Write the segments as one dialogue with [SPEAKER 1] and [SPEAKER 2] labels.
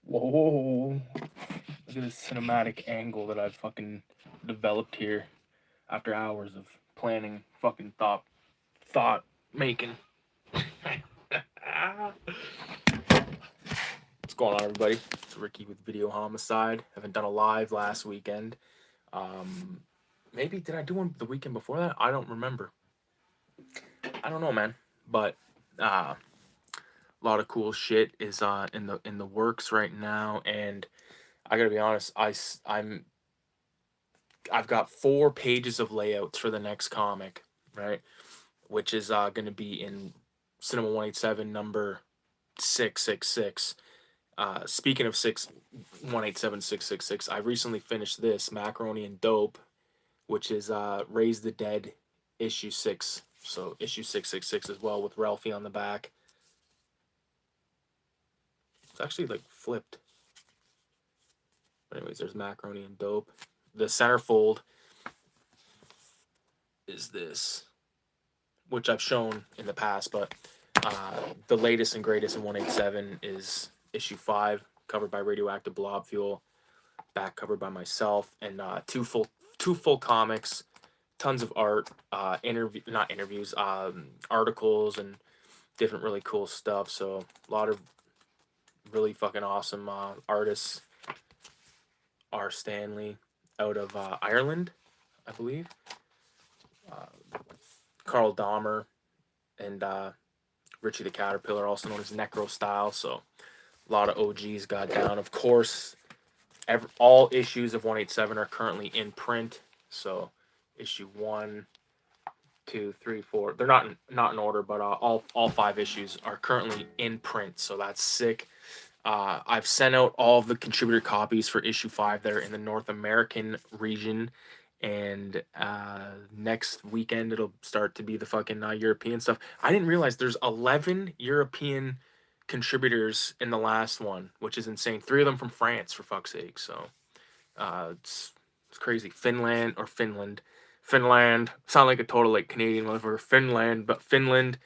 [SPEAKER 1] Whoa. Look at this cinematic angle that I've fucking developed here after hours of planning, fucking thought making. What's going on, everybody? It's Ricky with Videohomicide. Haven't done a live last weekend. Maybe did I do one the weekend before that? I don't remember. I don't know, man. But a lot of cool shit is in the works right now, and I gotta be honest. I've got 4 pages of layouts for the next comic, right? Which is going to be in CINEMA187 number 666. Speaking of 187 666, I recently finished this Macaroni and Dope, which is Raise the Dead issue 6. So issue 666 as well, with Ralphie on the back. It's actually like flipped. But anyways, there's Macaroni and Dope. The centerfold is this, which I've shown in the past, but the latest and greatest in 187 is issue 5, covered by Radioactive Blob Fuel, back covered by myself, and two full comics, tons of art, articles, and different really cool stuff. So a lot of really fucking awesome artists. R. Stanley out of Ireland, I believe. Carl Dahmer and Richie the Caterpillar, also known as Necro Style. So a lot of OGs got down. Of course, all issues of 187 are currently in print. So issue 1, 2, 3, 4. They're not in order, but all 5 issues are currently in print. So that's sick. I've sent out all of the contributor copies for issue 5 that are in the North American region, and next weekend it'll start to be the fucking European stuff. I didn't realize there's 11 European contributors in the last one, which is insane. 3 of them from France, for fuck's sake. So it's crazy. Finland. Sound like a total like Canadian motherfucker. Finland, but Finland,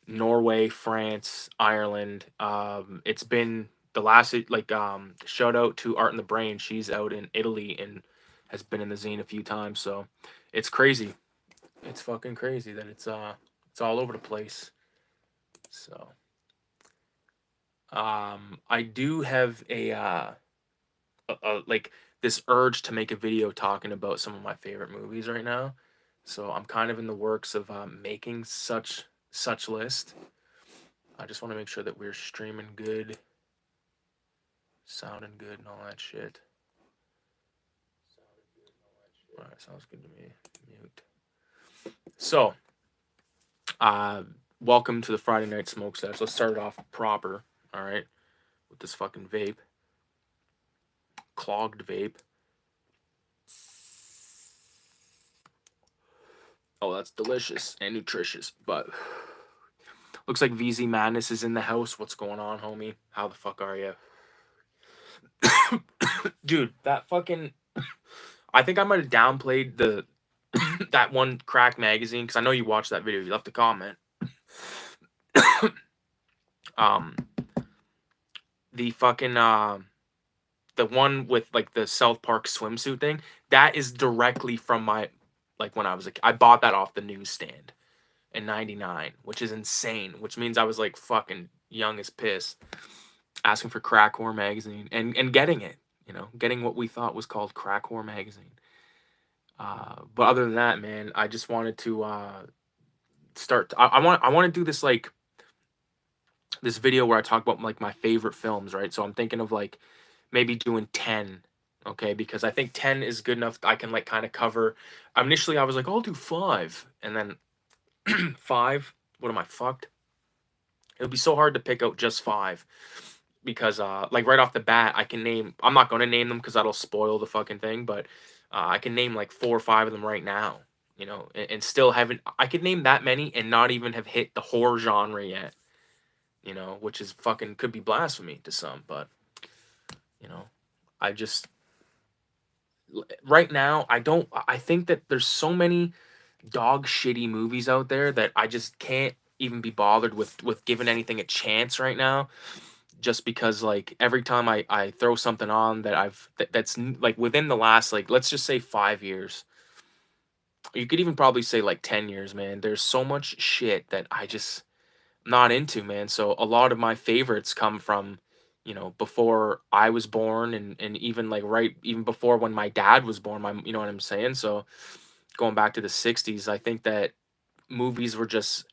[SPEAKER 1] Norway, France, Ireland. It's been the last shout out to Art in the Brain. She's out in Italy and has been in the zine a few times. So it's crazy. It's fucking crazy that it's all over the place. So I do have a like this urge to make a video talking about some of my favorite movies right now. So I'm kind of in the works of making such list. I just want to make sure that we're streaming good, sounding good, and all that shit. All right, sounds good to me. Mute. So, welcome to the Friday Night Smoke Sesh. Let's start it off proper, all right, with this fucking vape. Clogged vape. Oh, that's delicious and nutritious, but looks like VZ Madness is in the house. What's going on, homie? How the fuck are you? Dude, that fucking... I think I might have downplayed the that one Crack magazine, because I know you watched that video. You left a comment. The fucking the one with like the South Park swimsuit thing, that is directly from my, like, when I was I bought that off the newsstand in '99, which is insane, which means I was like fucking young as piss, asking for Crack Whore magazine and getting it, getting what we thought was called Crack Whore magazine. But other than that, man, I just wanted to start. I want to do this, like, this video where I talk about like my favorite films, right? So I'm thinking of like maybe doing 10, okay? Because I think 10 is good enough. I can like kind of cover. Initially, I was like, I'll do 5, and then 5. What am I, fucked? It'll be so hard to pick out just 5, because like right off the bat, I can name. I'm not going to name them because that'll spoil the fucking thing, but I can name like 4 or 5 of them right now, and still haven't. I could name that many and not even have hit the horror genre yet, which is fucking, could be blasphemy to some, but I just, right now, I think that there's so many dog shitty movies out there that I just can't even be bothered with giving anything a chance right now. just because like every time I throw something on that like within the last, like, let's just say 5 years, you could even probably say like 10 years, man. There's so much shit that I just not into, man. So a lot of my favorites come from, before I was born, and even like right even before when my dad was born, you know what I'm saying? So going back to the 60s, I think that movies were just,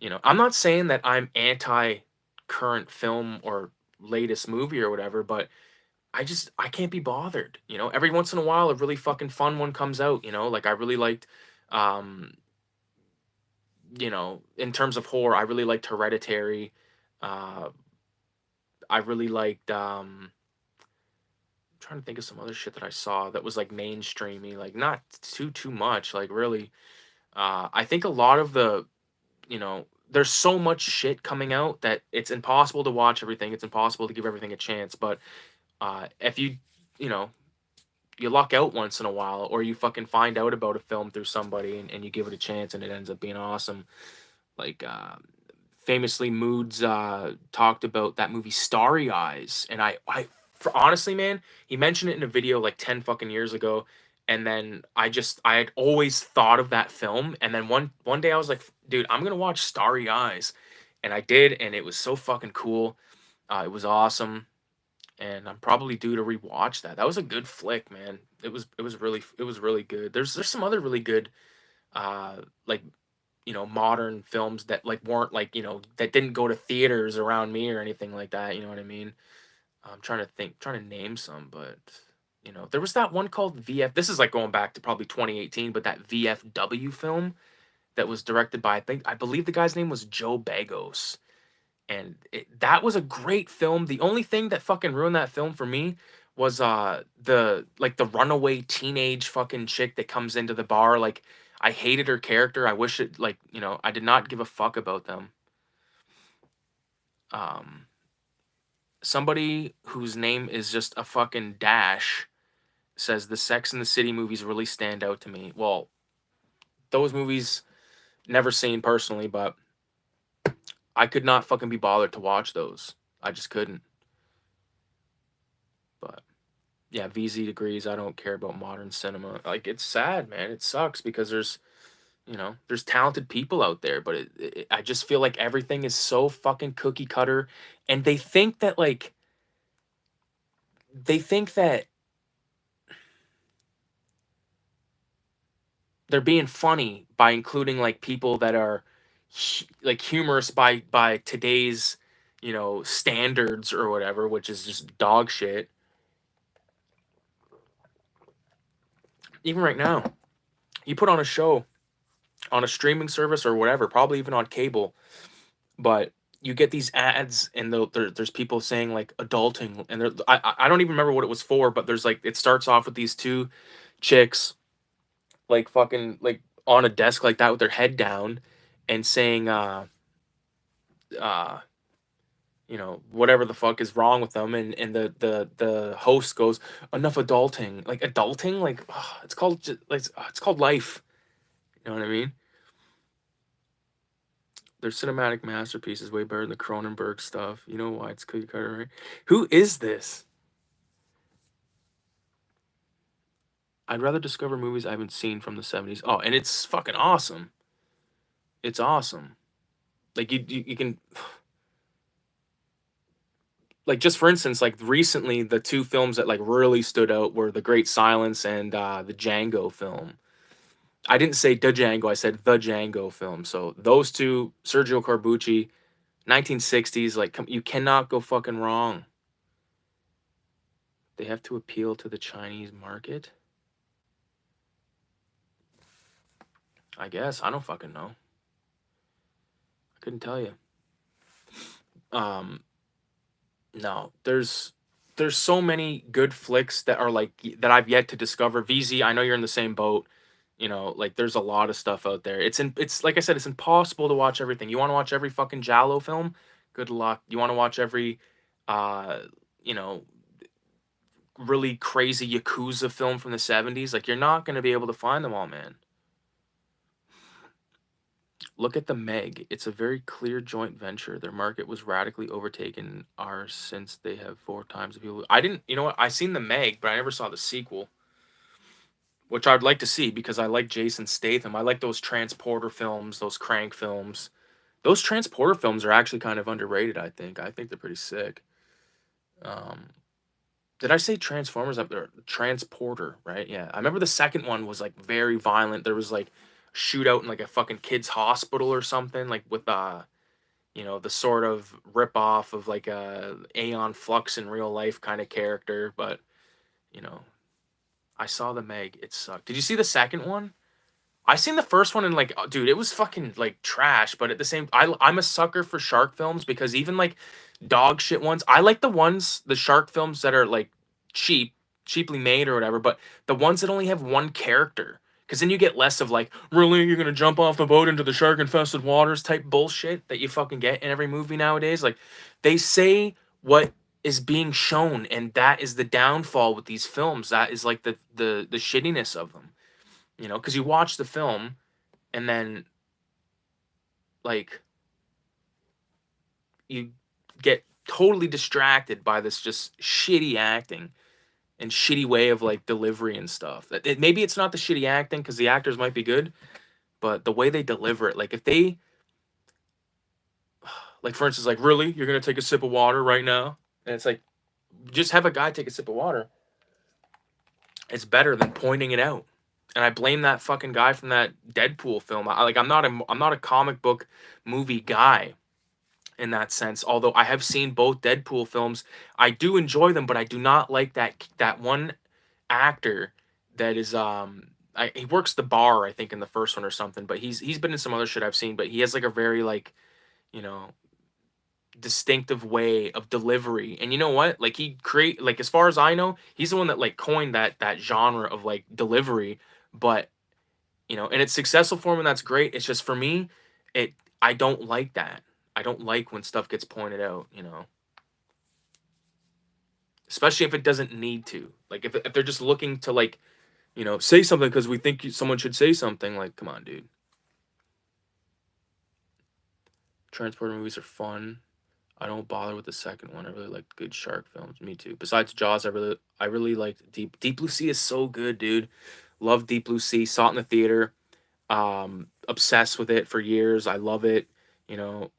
[SPEAKER 1] I'm not saying that I'm anti current film or latest movie or whatever, but I can't be bothered. Every once in a while a really fucking fun one comes out, like I really liked, um in terms of horror, I really liked Hereditary. uh I really liked, trying to think of some other shit that I saw that was like mainstreamy, like not too much, like really. I think a lot of there's so much shit coming out that it's impossible to watch everything. It's impossible to give everything a chance. But if you know, you luck out once in a while, or you fucking find out about a film through somebody, and you give it a chance and it ends up being awesome. Like, famously, Moods talked about that movie Starry Eyes, and for honestly, man, he mentioned it in a video like 10 fucking years ago, and then I had always thought of that film, and then one day I was like, dude, I'm gonna watch Starry Eyes, and I did, and it was so fucking cool. It was awesome, and I'm probably due to rewatch that. That was a good flick, man. It was really good. There's some other really good, like, modern films that like weren't like, that didn't go to theaters around me or anything like that. You know what I mean? I'm trying to name some, but there was that one called VF. This is like going back to probably 2018, but that VFW film that was directed by, I believe the guy's name was Joe Bagos, and that was a great film. The only thing that fucking ruined that film for me was the runaway teenage fucking chick that comes into the bar. Like, I hated her character. I wish it, like, I did not give a fuck about them. Um Somebody whose name is just a fucking dash says the Sex and the City movies really stand out to me. Well, those movies never seen personally, but I could not fucking be bothered to watch those. I just couldn't. But yeah, VZ degrees. I don't care about modern cinema. Like, it's sad, man. It sucks because there's talented people out there, but I just feel like everything is so fucking cookie cutter, and they think that they're being funny by including like people that are like humorous by today's standards or whatever, which is just dog shit. Even right now, you put on a show on a streaming service or whatever, probably even on cable, but you get these ads, and there's people saying like adulting, and I don't even remember what it was for, but there's like, it starts off with these two chicks like fucking like on a desk like that with their head down, and saying uh whatever the fuck is wrong with them, and the host goes, enough adulting. Like, adulting, like, it's called like, it's called life. You know what I mean? Their cinematic masterpiece is way better than the Cronenberg stuff. You know why it's cookie cutter, right? Who is this? I'd rather discover movies I haven't seen from the 70s. Oh, and it's fucking awesome. It's awesome. Like, you can, like, just for instance, like recently the two films that like really stood out were The Great Silence and the Django film. I didn't say the Django, I said the Django film. So those two, Sergio Corbucci, 1960s, like, you cannot go fucking wrong. They have to appeal to the Chinese market, I guess. I don't fucking know. I couldn't tell you. Um, no, there's so many good flicks that are like that I've yet to discover. VZ, I know you're in the same boat. Like, there's a lot of stuff out there. It's like I said, it's impossible to watch everything. You want to watch every fucking giallo film? Good luck. You want to watch every uh you know really crazy yakuza film from the 70s? Like, you're not going to be able to find them all, man. Look at the Meg. It's a very clear joint venture. Their market was radically overtaken ours since they have 4 times the people. I didn't, you know what? I seen the Meg, but I never saw the sequel, which I'd like to see because I like Jason Statham. I like those transporter films, those crank films. Those transporter films are actually kind of underrated, I think. I think they're pretty sick. Um, did I say Transformers up there? Transporter, right? Yeah. I remember the second one was like very violent. There was like a shootout in like a fucking kid's hospital or something, like with you know, the sort of rip off of like a Aeon Flux in real life kind of character, but you know, I saw the Meg, it sucked. Did you see the second one? I seen the first one and like, dude, it was fucking like trash. But at the same, I'm a sucker for shark films because even like dog shit ones, I like the shark films that are like cheaply made or whatever. But the ones that only have one character, because then you get less of like, really, you're gonna jump off the boat into the shark infested waters type bullshit that you fucking get in every movie nowadays. Like, they say what is being shown, and that is the downfall with these films. That is like the shittiness of them. You know, because you watch the film and then like you get totally distracted by this just shitty acting and shitty way of like delivery and stuff. Maybe it's not the shitty acting because the actors might be good, but the way they deliver it, like if they, like for instance, like really, you're gonna take a sip of water right now, and it's like just have a guy take a sip of water. It's better than pointing it out. And I blame that fucking guy from that Deadpool film. I'm not a comic book movie guy in that sense. Although I have seen both Deadpool films, I do enjoy them, but I do not like that one actor that is he works the bar, I think, in the first one or something. But he's been in some other shit I've seen. But he has like a very like, you know, distinctive way of delivery. And you know what, like like as far as I know, he's the one that like coined that genre of like delivery. But you know, and it's successful for him, and that's great. It's just for me, it I don't like that. I don't like when stuff gets pointed out, you know, especially if it doesn't need to. Like if they're just looking to like, you know, say something because we think someone should say something. Like, come on, dude. Transporter movies are fun. I don't bother with the second one. I really like good shark films. Me too. Besides Jaws, I really liked Deep Blue Sea is so good, dude. Love Deep Blue Sea. Saw it in the theater. Obsessed with it for years. I love it. You know,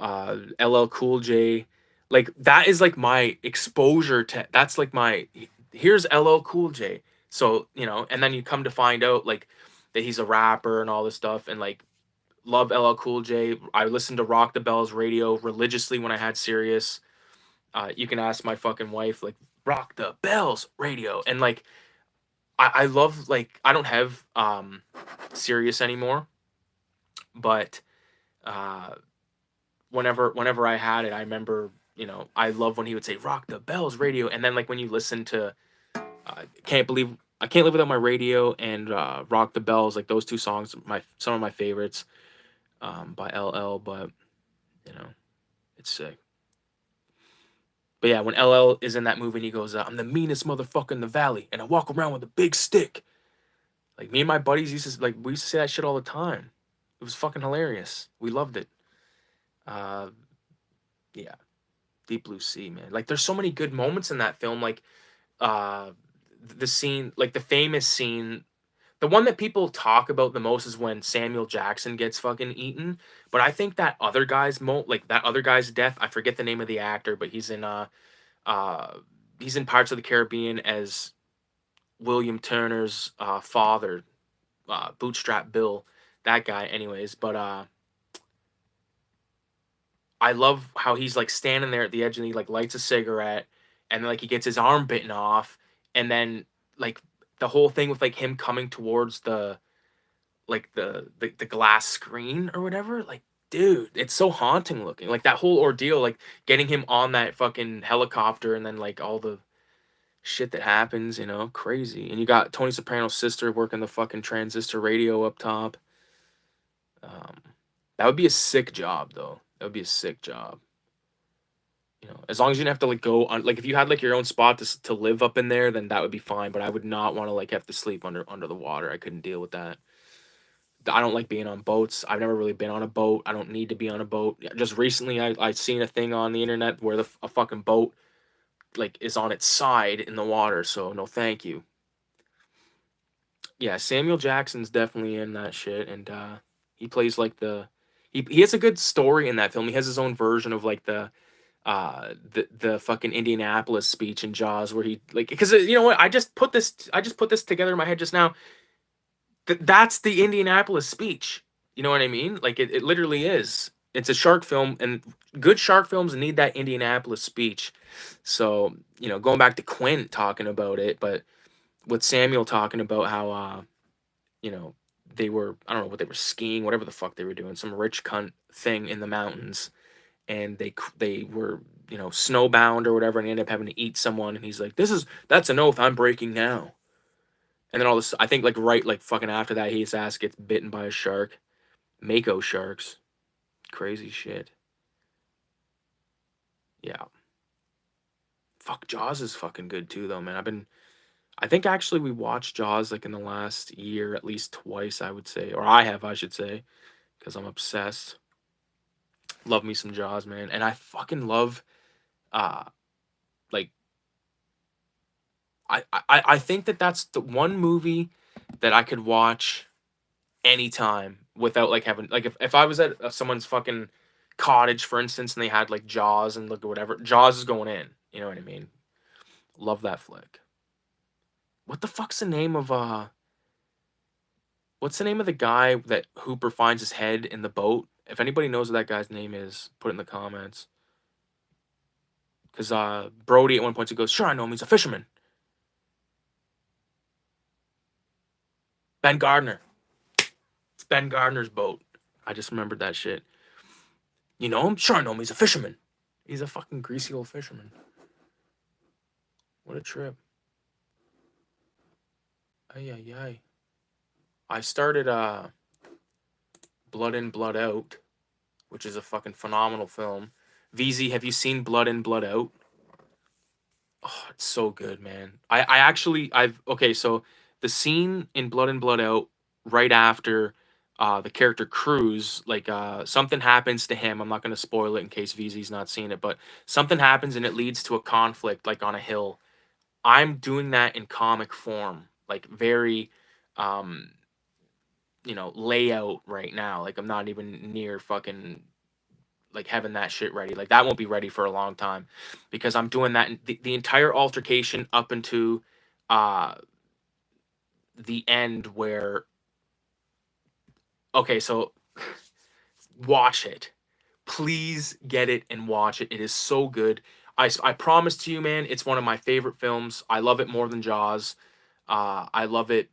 [SPEAKER 1] LL Cool J, like that is like my exposure to. That's like my here's LL Cool J. So you know, and then you come to find out like that he's a rapper and all this stuff, and like love LL Cool J. I listened to Rock the Bells radio religiously when I had Sirius. You can ask my fucking wife, like Rock the Bells radio, and like I love like I don't have Sirius anymore, but uh, whenever I had it, I remember, you know, I love when he would say Rock the Bells radio, and then like when you listen to I can't live without my radio and Rock the Bells, like those two songs, some of my favorites by LL, but you know, it's sick. But yeah, when LL is in that movie and he goes, I'm the meanest motherfucker in the valley, and I walk around with a big stick. Like me and my buddies we used to say that shit all the time. It was fucking hilarious. We loved it. Uh, yeah, Deep Blue Sea, man. Like there's so many good moments in that film. Like uh, the scene, like the famous scene, the one that people talk about the most is when Samuel Jackson gets fucking eaten. But I think that other like that other guy's death. I forget the name of the actor, but uh he's in Pirates of the Caribbean as William Turner's father, Bootstrap Bill, that guy. Anyways, but I love how he's like standing there at the edge and he like lights a cigarette, and then like he gets his arm bitten off, and then like the whole thing with like him coming towards the glass screen or whatever, like dude, it's so haunting looking. Like that whole ordeal, like getting him on that fucking helicopter, and then like all the shit that happens, you know, crazy. And you got Tony Soprano's sister working the fucking transistor radio up top. Um, that would be a sick job, though. That would be a sick job. You know, as long as you didn't have to like go on, like if you had like your own spot to live up in there, then that would be fine. But I would not want to like have to sleep under the water. I couldn't deal with that. I don't like being on boats. I've never really been on a boat. I don't need to be on a boat. Just recently, I seen a thing on the internet where a fucking boat like is on its side in the water. So no, thank you. Yeah, Samuel Jackson's definitely in that shit, and he plays like he has a good story in that film. He has his own version of like the fucking Indianapolis speech in Jaws where he like because you know what I just put this together in my head just now. That's the Indianapolis speech. You know what I mean? Like it literally is. It's a shark film, and good shark films need that Indianapolis speech. So you know, going back to Quint talking about it, but with Samuel talking about how you know, they were, I don't know what they were skiing, whatever the fuck they were doing, some rich cunt thing in the mountains, and they were, you know, snowbound or whatever, and they ended up having to eat someone, and he's like, that's an oath I'm breaking now. And then all this, I think like right like fucking after that, his ass gets bitten by a shark. Mako sharks. Crazy shit. Yeah. Fuck, Jaws is fucking good too though, man. I think actually we watched Jaws like in the last year at least twice, I would say. Or I should say, because I'm obsessed. Love me some Jaws, man. And I fucking love uh like I think that's the one movie that I could watch anytime without like having like if I was at someone's fucking cottage, for instance, and they had like Jaws and look at whatever, Jaws is going in. You know what I mean? Love that flick. What the fuck's the name of what's the name of the guy that Hooper finds his head in the boat? If anybody knows what that guy's name is, put it in the comments. Because Brody at one point he goes, "Sure, I know him. He's a fisherman." Ben Gardner. It's Ben Gardner's boat. I just remembered that shit. You know him? Sure, I know him. He's a fisherman. He's a fucking greasy old fisherman. What a trip. Ay, ay, ay. I started Blood In, Blood Out, which is a fucking phenomenal film. VZ, have you seen Blood In, Blood Out? Oh, it's so good, man. Okay, so the scene in Blood In, Blood Out, right after the character Cruz, like something happens to him. I'm not gonna spoil it in case VZ's not seen it, but something happens and it leads to a conflict like on a hill. I'm doing that in comic form, like very um you know, layout right now. Like I'm not even near fucking like having that shit ready. Like that won't be ready for a long time because I'm doing that the entire altercation up into uh the end where okay, so watch it. Please get it and watch it. It is so good. I promise to you, man, it's one of my favorite films. I love it more than Jaws. I love it.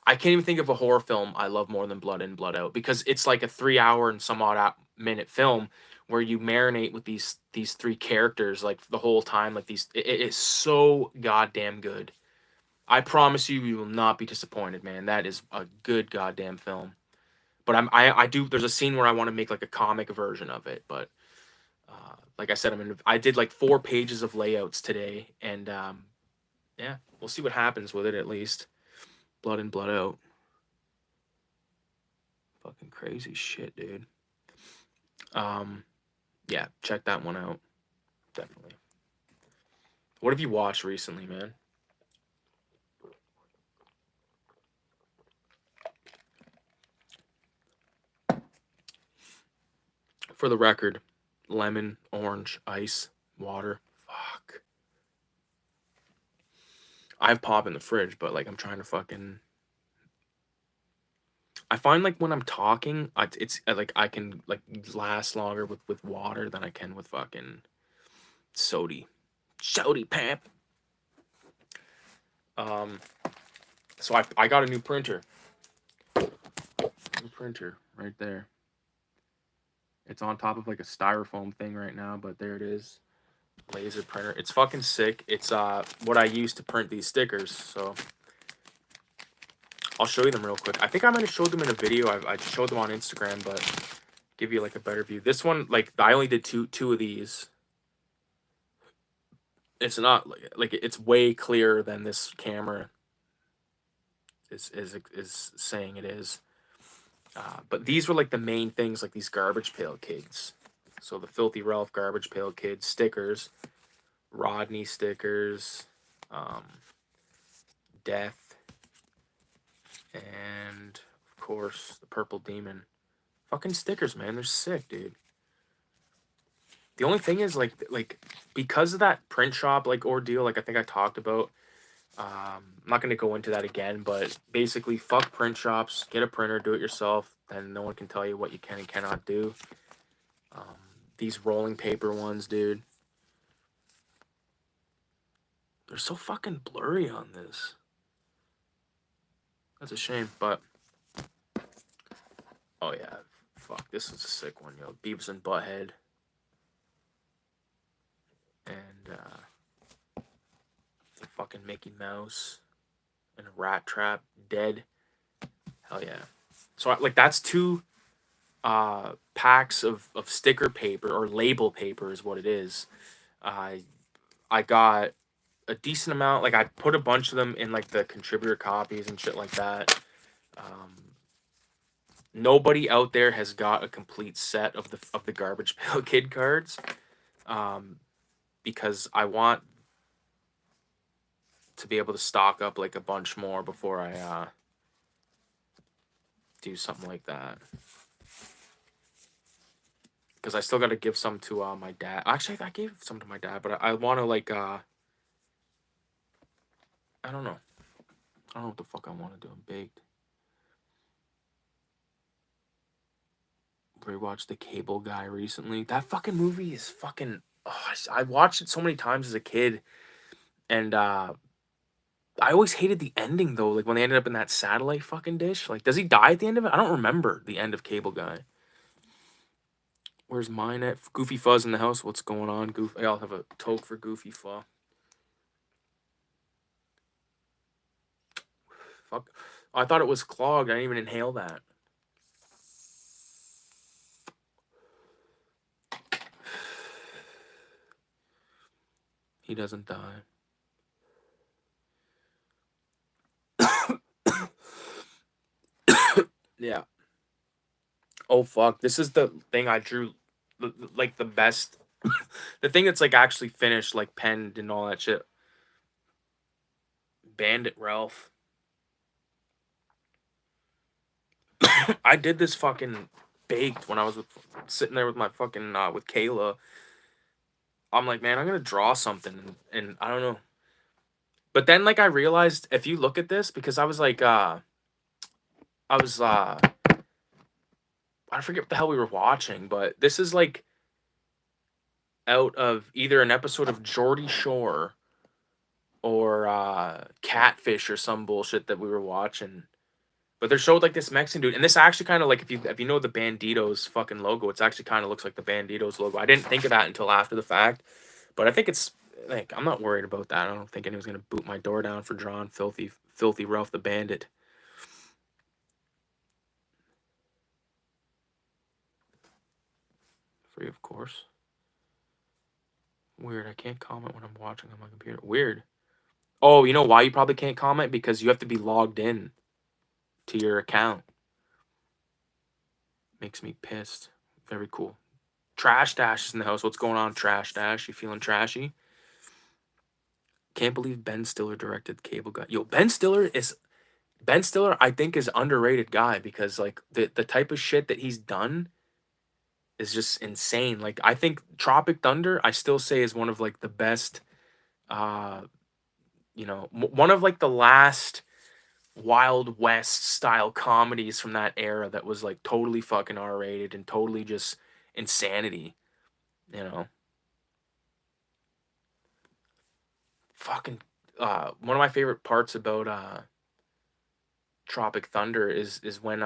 [SPEAKER 1] I can't even think of a horror film I love more than Blood In, Blood Out because it's like a 3 hour and some odd minute film where you marinate with these three characters like the whole time. Like it is so goddamn good. I promise you, you will not be disappointed, man. That is a good goddamn film. But I do. There's a scene where I want to make like a comic version of it, but like I said, I did like 4 pages of layouts today, and yeah, we'll see what happens with it at least. Blood In, Blood Out. Fucking crazy shit, dude. Yeah, check that one out. Definitely. What have you watched recently, man? For the record, lemon, orange, ice, water. Fuck. I have pop in the fridge, but like I'm trying to fucking. I find like when I'm talking, it's like I can like last longer with water than I can with fucking sody. Sody pap. Um, so I got a new printer. New printer right there. It's on top of like a styrofoam thing right now, but there it is. Laser printer. It's fucking sick. It's what I use to print these stickers. So I'll show you them real quick. I think I might have showed them in a video. I showed them on Instagram, but give you like a better view. This one, like I only did two of these. It's not like it's way clearer than this camera is saying it is. But these were like the main things, like these garbage pail kids. So the Filthy Ralph garbage pail kids stickers, Rodney stickers, Death, and of course the Purple Demon. Fucking stickers, man, they're sick, dude. The only thing is like because of that print shop like ordeal, like I think I talked about. I'm not going to go into that again, but basically, fuck print shops. Get a printer, do it yourself. Then no one can tell you what you can and cannot do. These rolling paper ones, dude. They're so fucking blurry on this. That's a shame, but... Oh, yeah. Fuck, this is a sick one, yo. Beavis and Butthead. And, the fucking Mickey Mouse. And a Rat Trap. Dead. Hell yeah. So, like, that's two packs of sticker paper, or label paper is what it is. I got a decent amount. Like, I put a bunch of them in, like, the contributor copies and shit like that. Nobody out there has got a complete set of the Garbage Pail Kid cards, because I want to be able to stock up, like, a bunch more before I do something like that. Because I still got to give some to my dad. Actually, I gave some to my dad, but I want to, like, I don't know. I don't know what the fuck I want to do. I'm baked. Rewatched The Cable Guy recently. That fucking movie is fucking... Oh, I watched it so many times as a kid. And I always hated the ending, though. Like, when they ended up in that satellite fucking dish. Like, does he die at the end of it? I don't remember the end of Cable Guy. Where's mine at? Goofy Fuzz in the house. What's going on, Goofy? I'll have a toke for Goofy Fuzz. Fuck. Oh, I thought it was clogged. I didn't even inhale that. He doesn't die. Yeah. Oh, fuck. This is the thing I drew, like, the best. The thing that's, like, actually finished, like, penned and all that shit. Bandit Ralph. I did this fucking baked when I was sitting there with my fucking, with Kayla. I'm like, man, I'm gonna draw something, and I don't know. But then, like, I realized, if you look at this, because I was like, I forget what the hell we were watching, but this is, like, out of either an episode of Geordie Shore or Catfish or some bullshit that we were watching. But they showed, like, this Mexican dude, and this actually kind of, like, if you know the Banditos fucking logo, it's actually kind of looks like the Banditos logo. I didn't think of that until after the fact, but I think it's, like, I'm not worried about that. I don't think anyone's gonna boot my door down for drawing filthy Ralph the Bandit. Free, of course. Weird. I can't comment when I'm watching on my computer. Weird. Oh, you know why you probably can't comment? Because you have to be logged in to your account. Makes me pissed. Very cool. Trash Dash is in the house. What's going on, Trash Dash? You feeling trashy? Can't believe Ben Stiller directed Cable Guy. Yo, Ben Stiller, I think, is underrated guy, because, like, the type of shit that he's done is just insane. Like, I think Tropic Thunder, I still say, is one of, like, the best, you know, one of, like, the last Wild West style comedies from that era that was, like, totally fucking R-rated and totally just insanity, you know. Fucking one of my favorite parts about Tropic Thunder is when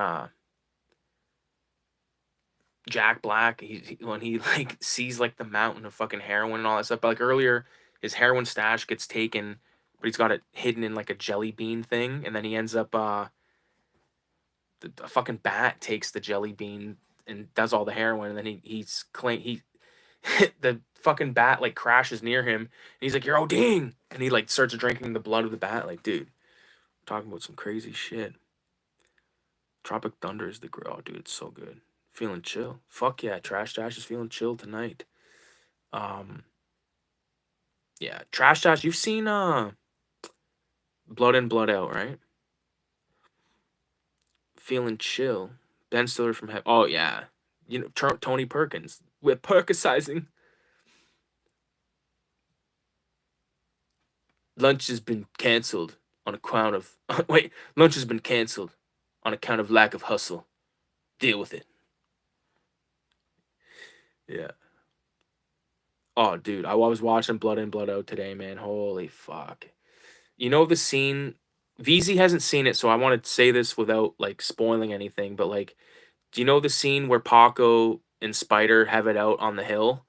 [SPEAKER 1] Jack Black, when he like sees, like, the mountain of fucking heroin and all that stuff. But, like, earlier, his heroin stash gets taken, but he's got it hidden in, like, a jelly bean thing, and then he ends up the fucking bat takes the jelly bean and does all the heroin, and then he the fucking bat, like, crashes near him, and he's like, "You're ODing," and he, like, starts drinking the blood of the bat. Like, dude, talking about some crazy shit. Tropic Thunder is the girl. Oh, dude, it's so good. Feeling chill. Fuck yeah, Trash Dash is feeling chill tonight. Yeah, Trash Dash. You've seen Blood In, Blood Out, right? Feeling chill. Ben Stiller from Heaven. Oh yeah, you know Tony Perkins with Perkicizing. Lunch has been canceled on account of wait. Lunch has been canceled on account of lack of hustle. Deal with it. Yeah. Oh, dude, I was watching Blood In, Blood Out today, man. Holy fuck. You know the scene. VZ hasn't seen it, so I want to say this without like spoiling anything. But like, do you know the scene where Paco and Spider have it out on the hill?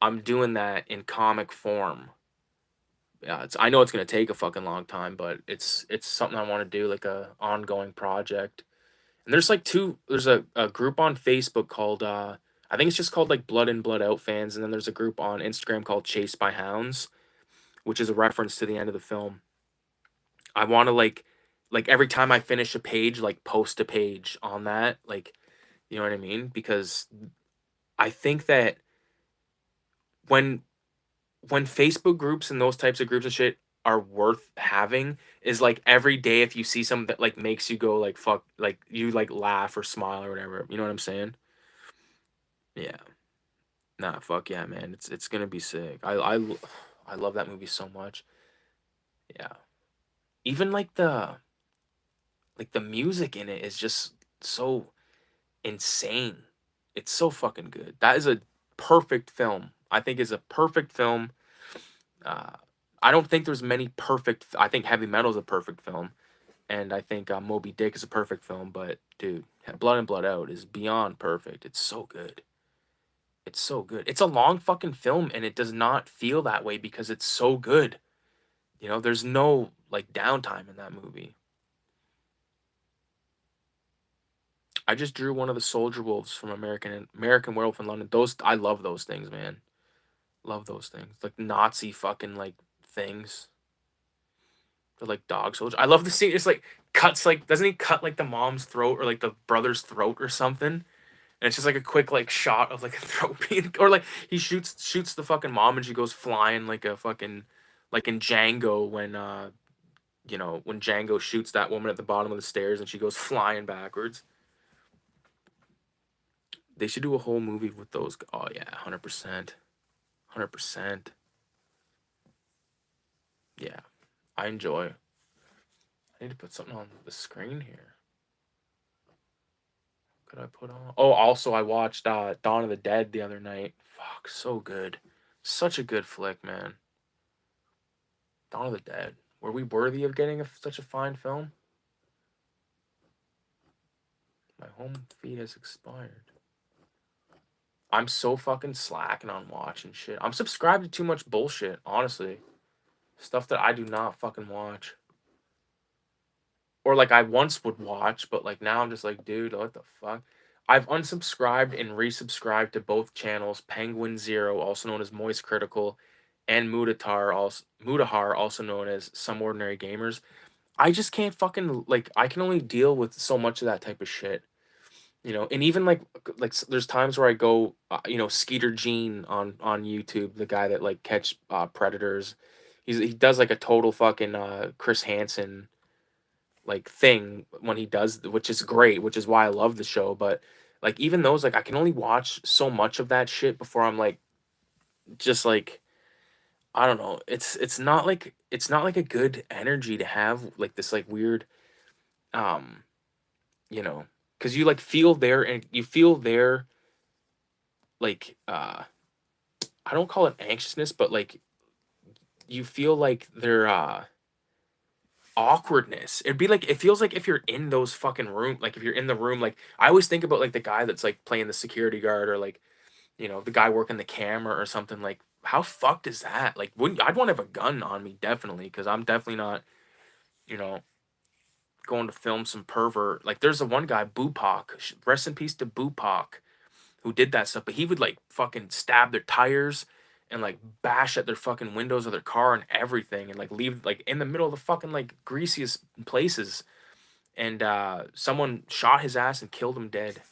[SPEAKER 1] I'm doing that in comic form. Yeah, I know it's gonna take a fucking long time, but it's something I want to do, like a ongoing project. And there's like there's a group on Facebook called I think it's just called like Blood In, Blood Out fans, and then there's a group on Instagram called Chased by Hounds, which is a reference to the end of the film. I want to like every time I finish a page, like post a page on that, like, you know what I mean? Because I think that when Facebook groups and those types of groups and shit are worth having is like every day if you see something that like makes you go like fuck, like you like laugh or smile or whatever. You know what I'm saying? Yeah. Nah, fuck yeah, man. It's gonna be sick. I love that movie so much. Yeah. Even like the music in it is just so insane. It's so fucking good. That is a perfect film. I think is a perfect film. Uh, I don't think there's many perfect. I think Heavy Metal is a perfect film, and I think Moby Dick is a perfect film. But dude, Blood In, Blood Out is beyond perfect. It's so good. It's so good. It's a long fucking film, and it does not feel that way because it's so good. You know, there's no like downtime in that movie. I just drew one of the soldier wolves from American Werewolf in London. Those I love those things, man. Love those things. Like Nazi fucking like things. The like dog soldier. I love the scene. It's like cuts like doesn't he cut like the mom's throat or like the brother's throat or something? And it's just like a quick like shot of like a throat being or like he shoots the fucking mom and she goes flying like a fucking like in Django when you know when Django shoots that woman at the bottom of the stairs and she goes flying backwards. They should do a whole movie with those. Oh yeah, 100%, 100%. Yeah, I enjoy. I need to put something on the screen here. Could I put on? Oh, also I watched Dawn of the Dead the other night. Fuck, so good. Such a good flick, man. Dawn of the Dead. Were we worthy of getting such a fine film? My home feed has expired. I'm so fucking slacking on watching shit. I'm subscribed to too much bullshit, honestly. Stuff that I do not fucking watch. Or like I once would watch, but like now I'm just like, dude, what the fuck? I've unsubscribed and resubscribed to both channels, Penguin Zero, also known as Moist Critical, and Mudahar, also known as Some Ordinary Gamers. I just can't fucking like I can only deal with so much of that type of shit. You know, and even there's times where I go, you know, Skeeter Gene on YouTube, the guy that like catch predators. He does like a total fucking Chris Hansen like thing when he does, which is great, which is why I love the show. But like even those, like I can only watch so much of that shit before I'm like, just like I don't know. It's not like a good energy to have like this like weird, um, you know, because you like feel there and you feel their like I don't call it anxiousness, but like you feel like their awkwardness. It'd be like it feels like if you're in those fucking room, like if you're in the room, like I always think about like the guy that's like playing the security guard or like, you know, the guy working the camera or something. Like how fucked is that? Like wouldn't I'd want to have a gun on me definitely because I'm definitely not, you know, going to film some pervert. Like there's the one guy, Bupak, rest in peace to Bupak, who did that stuff, but he would like fucking stab their tires and like bash at their fucking windows of their car and everything and like leave like in the middle of the fucking like greasiest places. and someone shot his ass and killed him dead.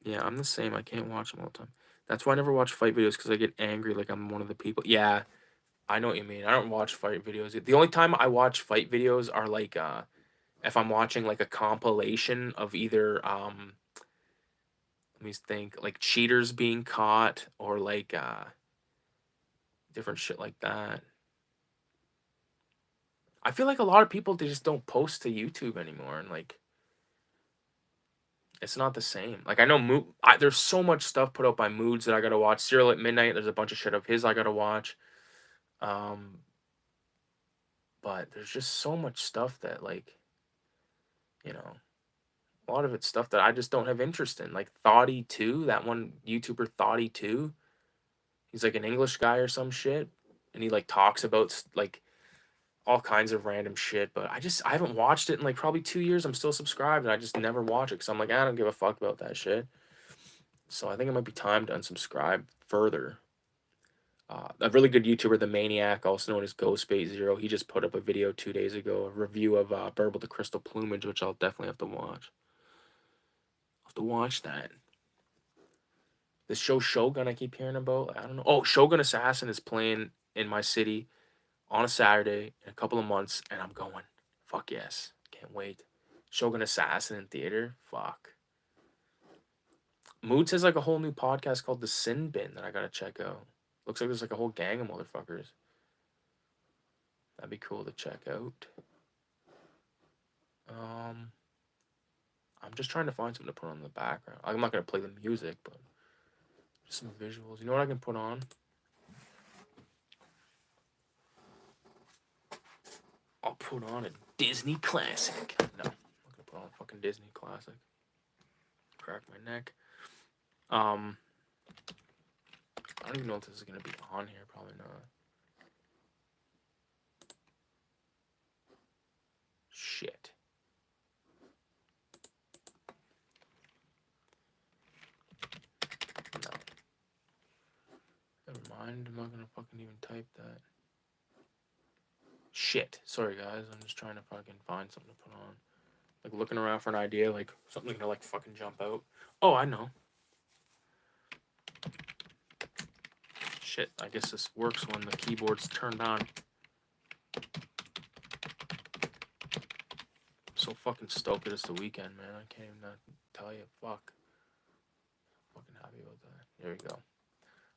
[SPEAKER 1] Yeah, I'm the same. I can't watch them all the time. That's why I never watch fight videos, because I get angry like I'm one of the people. Yeah, I know what you mean. I don't watch fight videos. The only time I watch fight videos are like if I'm watching like a compilation of either let me think, like cheaters being caught, or like different shit like that. I feel like a lot of people, they just don't post to YouTube anymore, and like it's not the same. Like I know there's so much stuff put out by Moods that I gotta watch. Serial at Midnight, there's a bunch of shit of his I gotta watch. But there's just so much stuff that, like, you know, a lot of it's stuff that I just don't have interest in. Like Thoughty 2, that one YouTuber Thoughty 2. He's like an English guy or some shit, and he like talks about like all kinds of random shit. But I haven't watched it in like probably 2 years. I'm still subscribed, and I just never watch it because I'm like, I don't give a fuck about that shit. So I think it might be time to unsubscribe further. A really good YouTuber, The Maniac, also known as Ghostbait0, he just put up a video 2 days ago, a review of Burble the Crystal Plumage, which I'll definitely have to watch. I'll have to watch that. The show Shogun I keep hearing about, I don't know. Oh, Shogun Assassin is playing in my city on a Saturday in a couple of months, and I'm going. Fuck yes. Can't wait. Shogun Assassin in theater? Fuck. Moods has like a whole new podcast called The Sin Bin that I gotta check out. Looks like there's like a whole gang of motherfuckers. That'd be cool to check out. I'm just trying to find something to put on in the background. I'm not gonna play the music, but just some visuals. You know what I can put on? I'll put on a Disney classic. No, I'm not gonna put on a fucking Disney classic. Crack my neck. I don't even know if this is gonna be on here. Probably not. Shit. No. Never mind. I'm not gonna fucking even type that. Shit. Sorry, guys. I'm just trying to fucking find something to put on. Like looking around for an idea, like something to like fucking jump out. Oh, I know. Shit, I guess this works when the keyboard's turned on. I'm so fucking stoked that it's the weekend, man. I can't even tell you. Fuck. Fucking happy about that. There we go.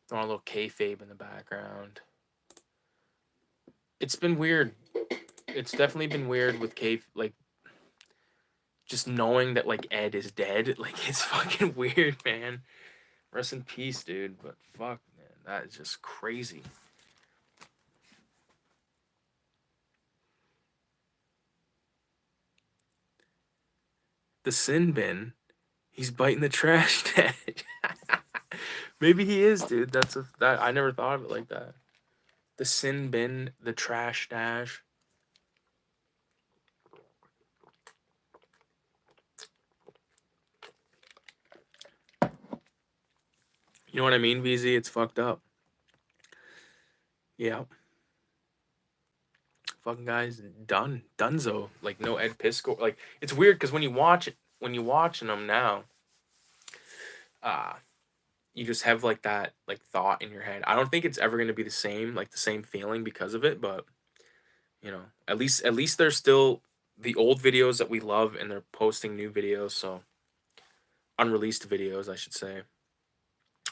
[SPEAKER 1] Throwing a little kayfabe in the background. It's been weird. It's definitely been weird with like, just knowing that like Ed is dead. Like, it's fucking weird, man. Rest in peace, dude. But fuck, man, that is just crazy. The Sin Bin, he's biting the trash can. Maybe he is, dude. That I never thought of it like that. The Sin Bin, the trash dash. You know what I mean, VZ? It's fucked up. Yeah. Fucking guy's done. Dunzo. Like, no Ed Pisco. Like, it's weird because when you're watching them now, you just have like that like thought in your head. I don't think it's ever gonna be the same, like the same feeling because of it, but you know, at least there's still the old videos that we love, and they're posting new videos, so unreleased videos, I should say.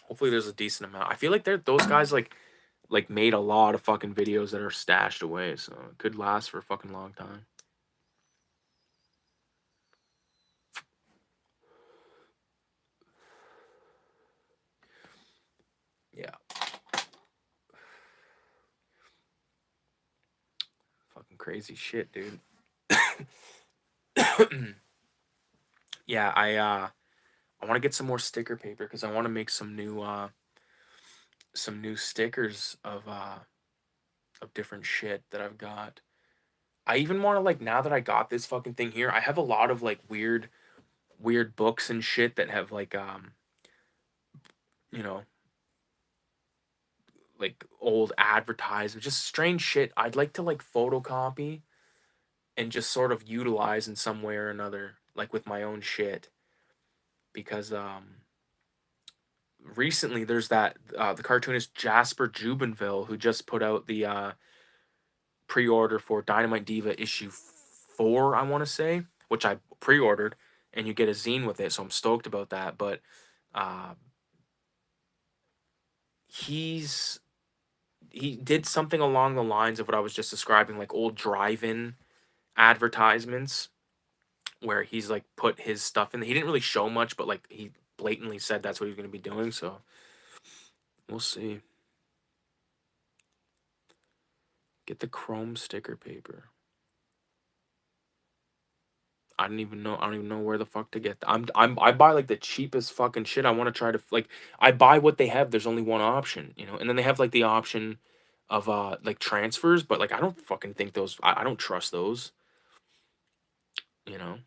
[SPEAKER 1] Hopefully there's a decent amount. I feel like those guys like made a lot of fucking videos that are stashed away, so it could last for a fucking long time. Yeah. Fucking crazy shit, dude. Yeah, I want to get some more sticker paper because I want to make some new stickers of different shit that I've got. I even want to, like, now that I got this fucking thing here, I have a lot of like weird books and shit that have like you know, like old advertisements, just strange shit. I'd like to like photocopy and just sort of utilize in some way or another, like with my own shit. Because recently there's that the cartoonist Jasper Jubinville who just put out the pre-order for Dynamite Diva issue 4, I want to say, which I pre-ordered, and you get a zine with it, so I'm stoked about that. But uh, he did something along the lines of what I was just describing, like old drive-in advertisements, where he's like put his stuff in. He didn't really show much, but like he blatantly said that's what he's going to be doing. So we'll see. Get the chrome sticker paper. I don't even know where the fuck to get that. I buy like the cheapest fucking shit. I want to try to like I buy what they have. There's only one option, you know. And then they have like the option of like transfers, but like I don't fucking think those I don't trust those, you know.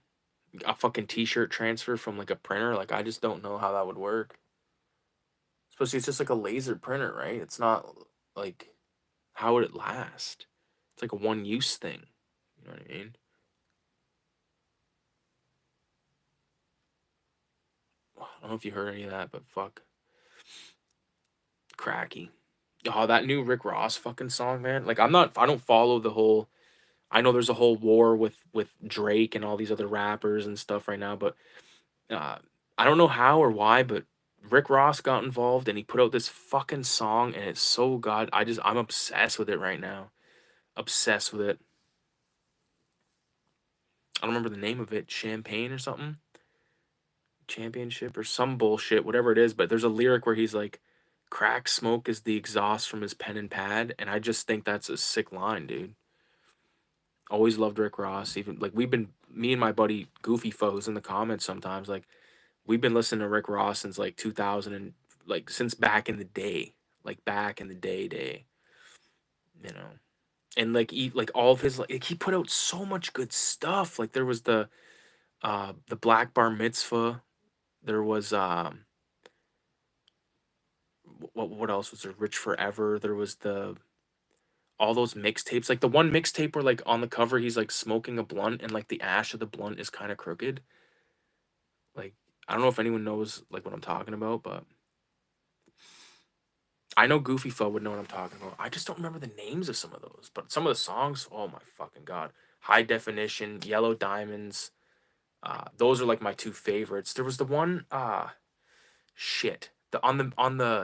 [SPEAKER 1] A fucking t-shirt transfer from like a printer, like I just don't know how that would work. Especially it's just like a laser printer, right? It's not like how would it last? It's like a one use thing. You know what I mean? I don't know if you heard any of that, but fuck. Cracky. Oh, that new Rick Ross fucking song, man. Like I don't follow the whole I know there's a whole war with Drake and all these other rappers and stuff right now, but uh I don't know how or why, but Rick Ross got involved and he put out this fucking song and it's so god I'm obsessed with it right now. Obsessed with it. I don't remember the name of it, Champagne or something. Championship or some bullshit, whatever it is, but there's a lyric where he's like, crack smoke is the exhaust from his pen and pad, and I just think that's a sick line, dude. Always loved Rick Ross. Even like me and my buddy Goofy Foes in the comments sometimes, like we've been listening to Rick Ross since like 2000 and like since back in the day, like back in the day, you know. And like like all of his like he put out so much good stuff. Like there was the Black Bar Mitzvah. There was what else was there? Rich Forever. There was the all those mixtapes. Like the one mixtape where like on the cover he's like smoking a blunt and like the ash of the blunt is kind of crooked. Like I don't know if anyone knows like what I'm talking about, but I know Goofy Fo would know what I'm talking about. I just don't remember the names of some of those. But some of the songs, oh my fucking god. High Definition, Yellow Diamonds. Those are like my two favorites. There was the one shit. The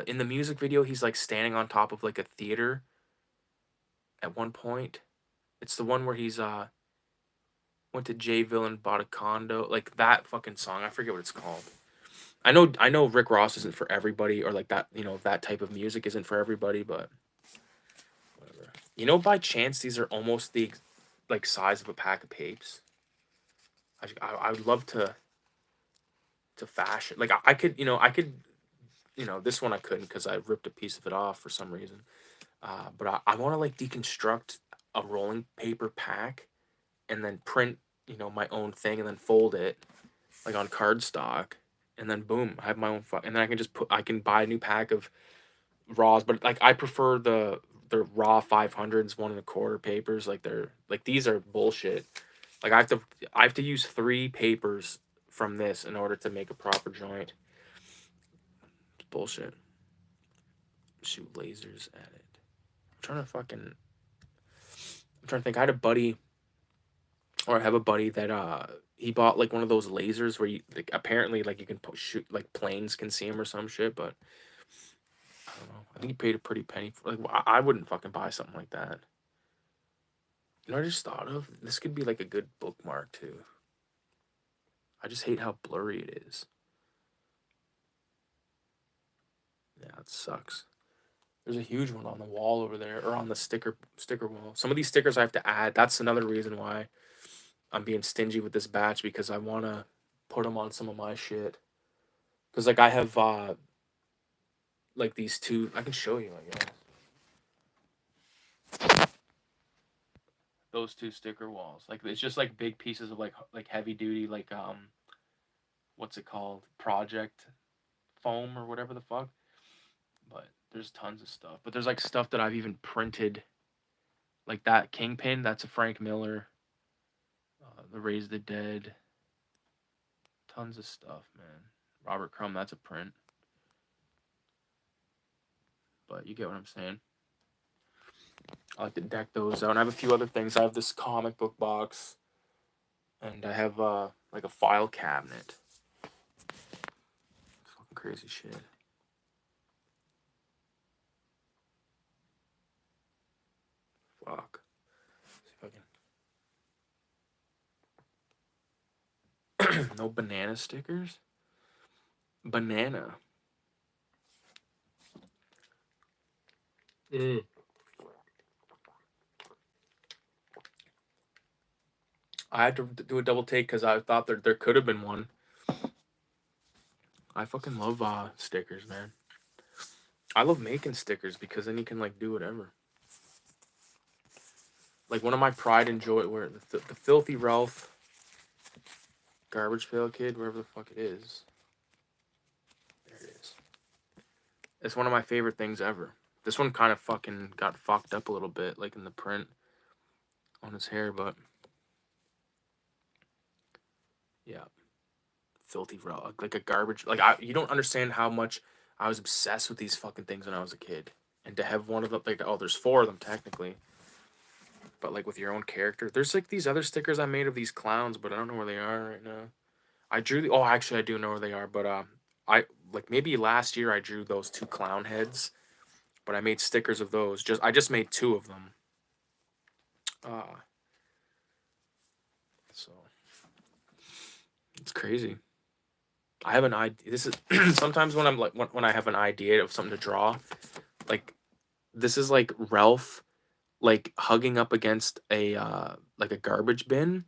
[SPEAKER 1] in the music video he's like standing on top of like a theater at one point. It's the one where he's went to Jayville and bought a condo. Like that fucking song. I forget what it's called. I know Rick Ross isn't for everybody, or like that, you know, that type of music isn't for everybody, but whatever. You know, by chance these are almost the like size of a pack of papes. I would love to fashion. Like I could, you know, this one I couldn't because I ripped a piece of it off for some reason. But I want to like deconstruct a rolling paper pack and then print, you know, my own thing and then fold it like on cardstock, and then boom, I have my own and then I can buy a new pack of raws, but like I prefer the raw 500s 1 1/4 papers. Like they're like these are bullshit. Like I have to use 3 papers from this in order to make a proper joint. It's bullshit. Shoot lasers at it. I'm trying to think. I had a buddy, or I have a buddy that he bought like one of those lasers where you like apparently like you can shoot like planes can see him or some shit, but I don't know. I think he paid a pretty penny for like I wouldn't fucking buy something like that. You know what I just thought of? This could be like a good bookmark too. I just hate how blurry it is. Yeah, it sucks. There's a huge one on the wall over there, or on the sticker wall. Some of these stickers I have to add. That's another reason why I'm being stingy with this batch, because I want to put them on some of my shit. Because like I have like these two. I can show you, I guess. Those 2 sticker walls. Like it's just like big pieces of like heavy duty like what's it called? Project foam or whatever the fuck. But There's tons of stuff, but there's like stuff that I've even printed, like that Kingpin. That's a Frank Miller. The Raise the Dead. Tons of stuff, man. Robert Crumb. That's a print. But you get what I'm saying. I like to deck those out. And I have a few other things. I have this comic book box, and I have like a file cabinet. Fucking crazy shit. Fuck. See if I can. No banana stickers. Banana. I had to do a double take because I thought there could have been one. I fucking love stickers, man. I love making stickers because then you can like do whatever. Like one of my pride and joy, where the Filthy Ralph, Garbage Pail Kid, wherever the fuck it is. There it is. It's one of my favorite things ever. This one kind of fucking got fucked up a little bit, like in the print on his hair, but yeah. Filthy Ralph, like a garbage. Like you don't understand how much I was obsessed with these fucking things when I was a kid, and to have one of them, like, oh, there's 4 of them technically. But like with your own character, there's like these other stickers I made of these clowns, but I don't know where they are right now. I drew the. Oh, actually, I do know where they are, but I like maybe last year I drew those 2 clown heads, but I made stickers of those. I just made 2 of them. So it's crazy. I have an idea. This is sometimes when I'm like when I have an idea of something to draw, like this is like Ralph like hugging up against a like a garbage bin,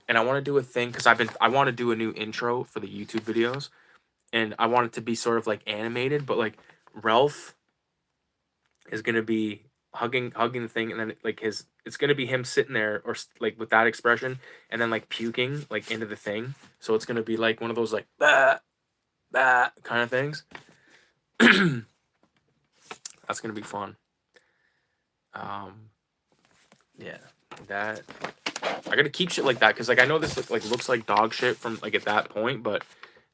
[SPEAKER 1] and I want to do a thing because I want to do a new intro for the YouTube videos, and I want it to be sort of like animated, but like Ralph is gonna be hugging the thing, and then like it's gonna be him sitting there or like with that expression, and then like puking like into the thing, so it's gonna be like one of those like bah, bah kind of things. That's gonna be fun. Yeah, that I gotta keep shit like that because like I know this like looks like dog shit from like at that point, but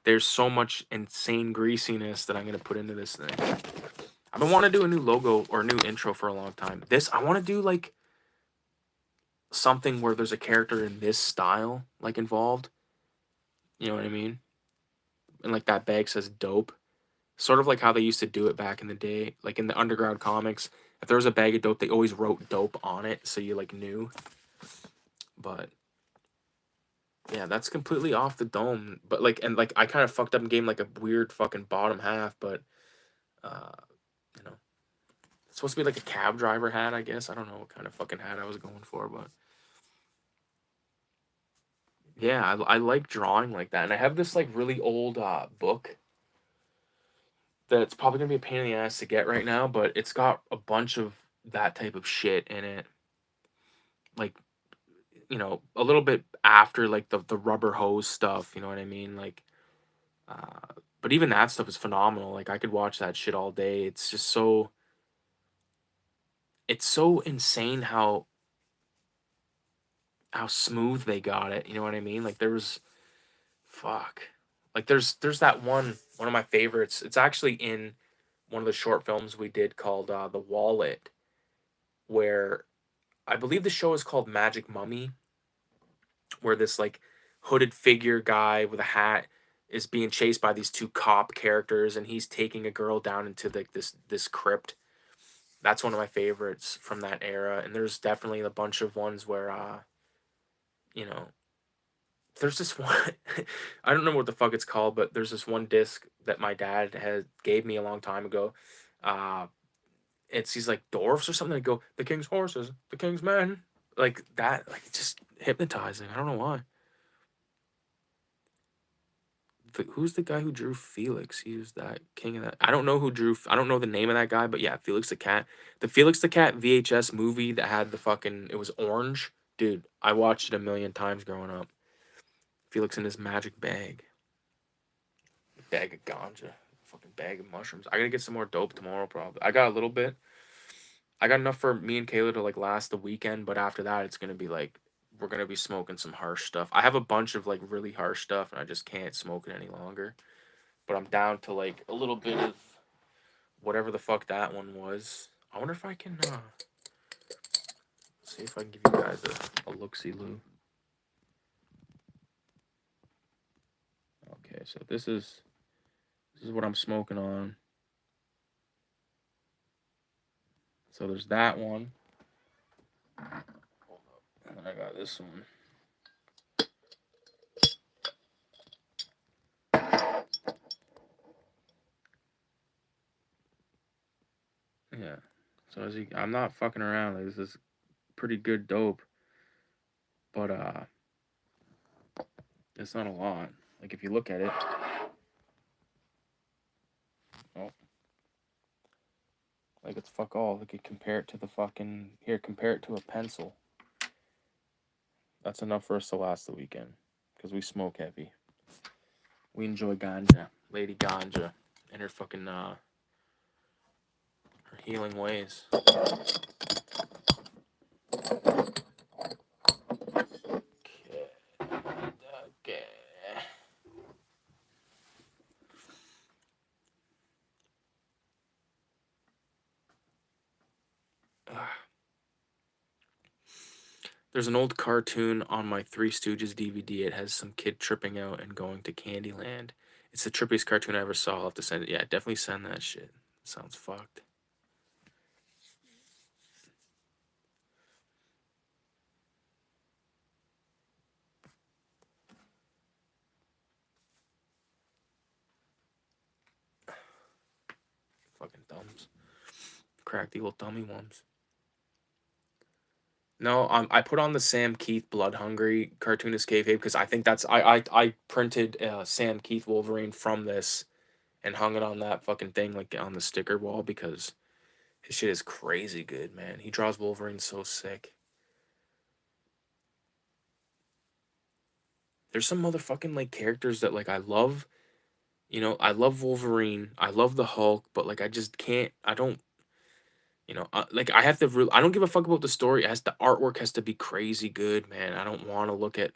[SPEAKER 1] there's so much insane greasiness that I'm gonna put into this thing. I've been wanting to do a new logo or a new intro for a long time. This I want to do like something where there's a character in this style like involved. You know what I mean? And like that bag says dope. Sort of like how they used to do it back in the day, like in the underground comics. If there was a bag of dope, they always wrote dope on it, so you like knew. But yeah, that's completely off the dome. But like, and like, I kind of fucked up and gave him like a weird fucking bottom half. But you know, it's supposed to be like a cab driver hat, I guess. I don't know what kind of fucking hat I was going for, but yeah, I like drawing like that. And I have this like really old book that's probably gonna be a pain in the ass to get right now, but it's got a bunch of that type of shit in it. Like, you know, a little bit after like the rubber hose stuff, you know what I mean? Like, but even that stuff is phenomenal. Like, I could watch that shit all day. It's just so, it's so insane how smooth they got it. You know what I mean? Like, there was, fuck, like there's that one of my favorites. It's actually in one of the short films we did called The Wallet, where I believe the show is called Magic Mummy, where this like hooded figure guy with a hat is being chased by these 2 cop characters, and he's taking a girl down into like this crypt. That's one of my favorites from that era, and there's definitely a bunch of ones where you know, there's this one I don't know what the fuck it's called, but there's this one disc that my dad had gave me a long time ago. uh it's these like dwarfs or something that go, the king's horses, the king's men, like that. Like, it's just hypnotizing. I don't know why. Who's the guy who drew Felix? He was that king of that. I don't know who drew. I don't know the name of that guy, but yeah, Felix the Cat. The Felix the Cat VHS movie that had the fucking. It was orange, dude. I watched it a million times growing up. Felix in his magic bag of ganja. fucking bag of mushrooms. I gotta get some more dope tomorrow, probably. I got a little bit. I got enough for me and Kayla to like last the weekend, but after that, it's gonna be like we're gonna be smoking some harsh stuff. I have a bunch of like really harsh stuff, and I just can't smoke it any longer. But I'm down to like a little bit of whatever the fuck that one was. I wonder if I can see if I can give you guys a look-see-loo. Okay, so this is what I'm smoking on. So there's that one. And then I got this one. Yeah. So as you, I'm not fucking around. Like, this is pretty good dope. But it's not a lot. Like if you look at it. Oh. Like it's fuck all. Look, you compare it to the fucking here, compare it to a pencil. That's enough for us to last the weekend. Because we smoke heavy. We enjoy ganja. Lady Ganja. And her fucking her healing ways. Okay. There's an old cartoon on my Three Stooges DVD. It has some kid tripping out and going to Candyland. It's the trippiest cartoon I ever saw. I'll have to send it. Yeah, definitely send that shit. Sounds fucked. Fucking thumbs. Crack the old dummy ones. No, I put on the Sam Keith Blood Hungry cartoonist kayfabe because I think that's I printed Sam Keith Wolverine from this and hung it on that fucking thing like on the sticker wall because his shit is crazy good, man. He draws Wolverine so sick. There's some motherfucking like characters that like I love. You know, I love Wolverine. I love the Hulk, but like I just can't. I don't. You know, like I have to. I don't give a fuck about the story. It has the artwork has to be crazy good, man. I don't want to look at.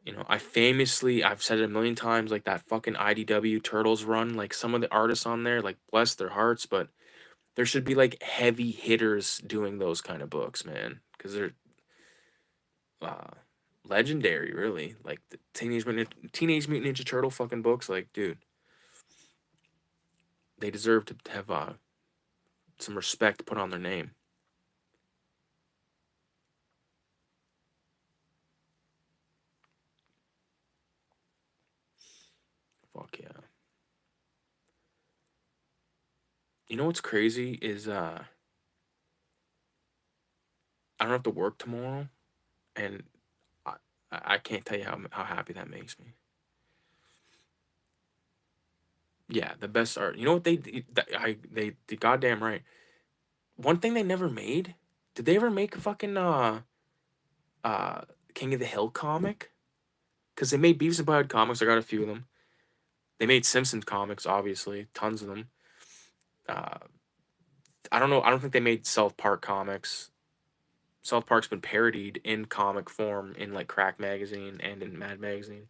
[SPEAKER 1] You know, I've said it a million times, like that fucking IDW Turtles run. Like some of the artists on there, like bless their hearts, but there should be like heavy hitters doing those kind of books, man, because they're uh, legendary, really. Like the Teenage Mutant Ninja Turtle fucking books, like dude, they deserve to have some respect put on their name. Fuck yeah. You know what's crazy is I don't have to work tomorrow, and I I can't tell you how happy that makes me. Yeah, the best art. You know what they did goddamn right. One thing they never made. Did they ever make a fucking uh King of the Hill comic? Because they made Beavis and Butthead comics. I got a few of them. They made Simpsons comics, obviously, tons of them. Uh, I don't know. I don't think they made South Park comics. South Park's been parodied in comic form in like Crack Magazine and in Mad Magazine.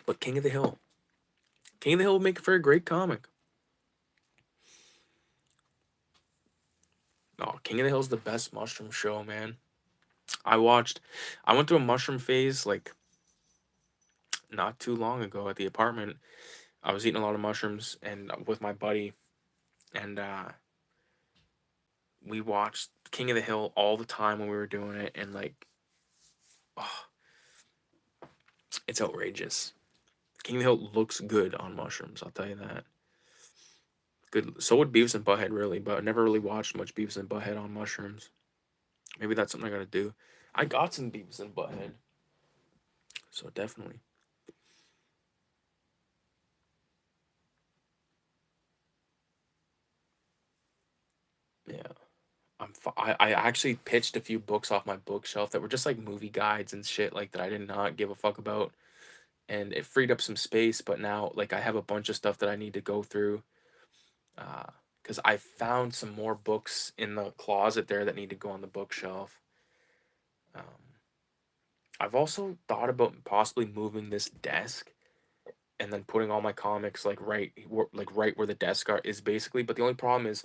[SPEAKER 1] But King of the Hill. King of the Hill would make for a great comic. Oh, King of the Hill's the best mushroom show, man. I went through a mushroom phase like not too long ago at the apartment. I was eating a lot of mushrooms and with my buddy, and we watched King of the Hill all the time when we were doing it, and like, oh, it's outrageous. King of the Hill looks good on mushrooms, I'll tell you that. Good. So would Beavis and Butthead, really, but I never really watched much Beavis and Butthead on mushrooms. Maybe that's something I gotta do. I got some Beavis and Butthead, so definitely. Yeah. I actually pitched a few books off my bookshelf that were just like movie guides and shit like that I did not give a fuck about, and it freed up some space. But now like I have a bunch of stuff that I need to go through, because I found some more books in the closet there that need to go on the bookshelf. I've also thought about possibly moving this desk and then putting all my comics like right where the desk is basically. But the only problem is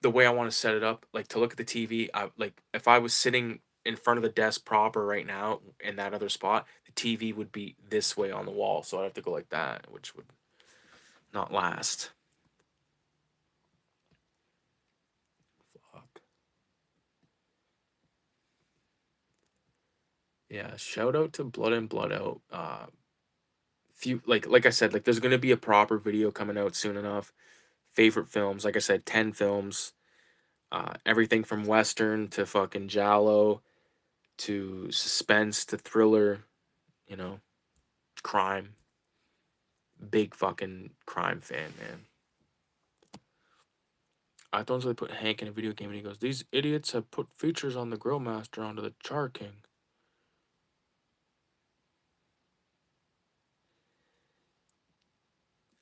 [SPEAKER 1] the way I want to set it up. Like to look at the TV, like if I was sitting in front of the desk proper right now in that other spot, the TV would be this way on the wall, so I'd have to go like that, which would not last. Fuck. Yeah, shout out to Blood In Blood Out. Few like I said, like there's gonna be a proper video coming out soon enough. Favorite films, like I said, 10 films. Everything from western to fucking giallo to suspense to thriller, you know, crime. Big fucking crime fan, man. I thought they put Hank in a video game and he goes, "These idiots have put features on the Grill Master onto the Char King."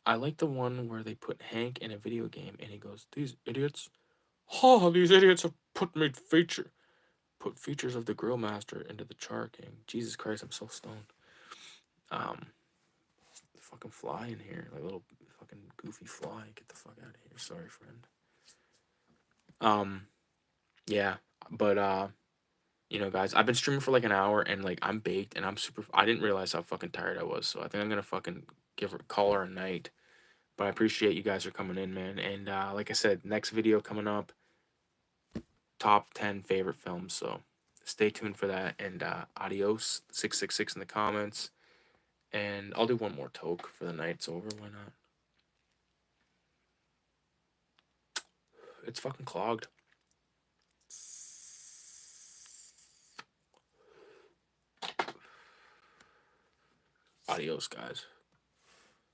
[SPEAKER 1] I like the one where they put Hank in a video game and he goes, "These idiots, oh, these idiots have put features of the Grill Master into the Char King." Jesus Christ, I'm so stoned. Fucking fly in here, like little fucking goofy fly. Get the fuck out of here. Sorry, friend. Yeah, but you know, guys, I've been streaming for like an hour and like I'm baked and I didn't realize how fucking tired I was, so I think I'm gonna fucking call her a night. But I appreciate you guys for coming in, man. And like I said, next video coming up, top 10 favorite films. So stay tuned for that. And adios 666 in the comments. And I'll do one more toke for the night's over. Why not? It's fucking clogged. Adios, guys.